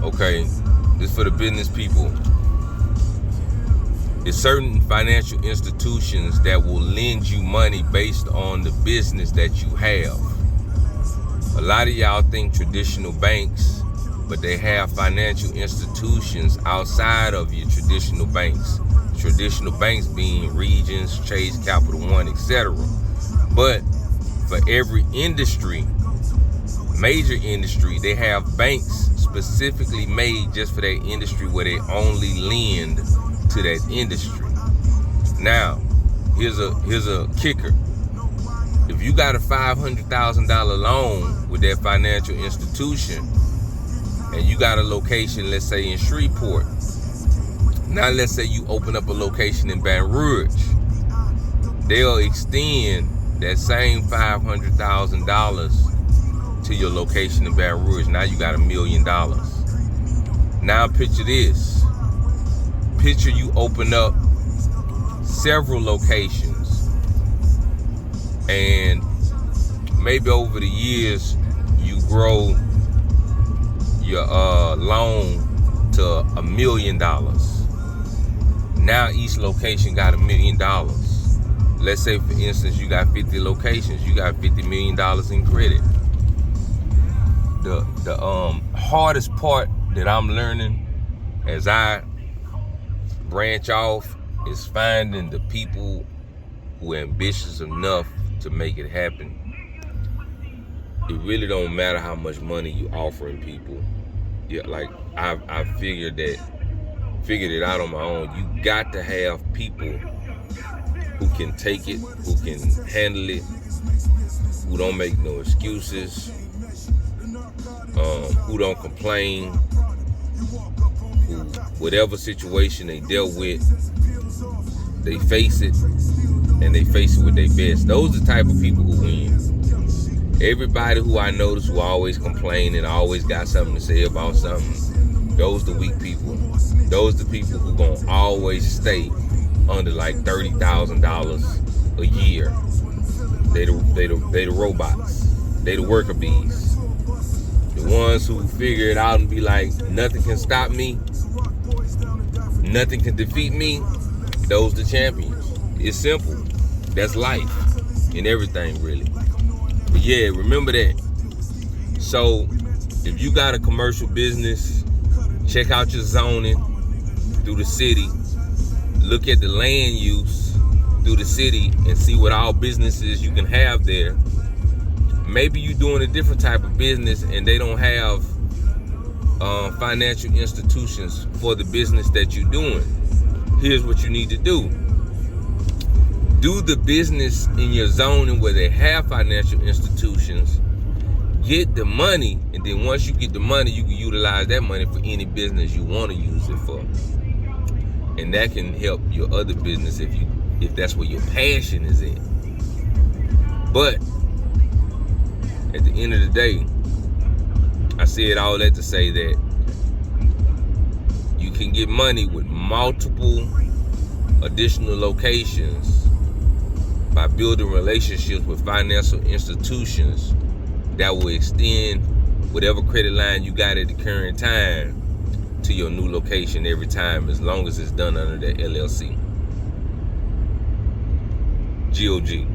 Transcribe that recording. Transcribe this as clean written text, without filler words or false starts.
Okay, this for the business people. There's certain financial institutions that will lend you money based on the business that you have. A lot of y'all think traditional banks, but they have financial institutions outside of your traditional banks. Traditional banks being Regions, Chase, Capital One, etc. But for every industry, major industry, they have banks specifically made just for that industry where they only lend to that industry. Now, here's a kicker. If you got a $500,000 loan with that financial institution and you got a location, let's say in Shreveport, now let's say you open up a location in Baton Rouge, they'll extend that same $500,000 to your location in Baton Rouge. Now you got $1 million. Now picture this. Picture you open up several locations, and maybe over the years you grow your loan to $1 million. Now each location got $1 million. Let's say, for instance, you got 50 locations. You got $50 million in credit. The hardest part that I'm learning as I branch off is finding the people who are ambitious enough to make it happen. It really don't matter how much money you offering people. Yeah, like I figured it out on my own. You got to have people who can take it, who can handle it, who don't make no excuses, who don't complain, who, whatever situation they dealt with, they face it, and they face it with their best. Those are the type of people who win. Everybody who I notice who always complain and always got something to say about something, those the weak people. Those the people who gonna always stay under like $30,000 a year. They the robots. They the worker bees. The ones who figure it out and be like, nothing can stop me, nothing can defeat me. Those the champions. It's simple. That's life and everything, really. But yeah, remember that. So if you got a commercial business, check out your zoning through the city. Look at the land use through the city and see what all businesses you can have there. Maybe you're doing a different type of business and they don't have financial institutions for the business that you're doing. Here's what you need to do. Do the business in your zoning where they have financial institutions. Get the money, and then once you get the money, you can utilize that money for any business you want to use it for. And that can help your other business if that's where your passion is in. But at the end of the day, I said all that to say that you can get money with multiple additional locations by building relationships with financial institutions that will extend whatever credit line you got at the current time to your new location every time, as long as it's done under the LLC. GOG.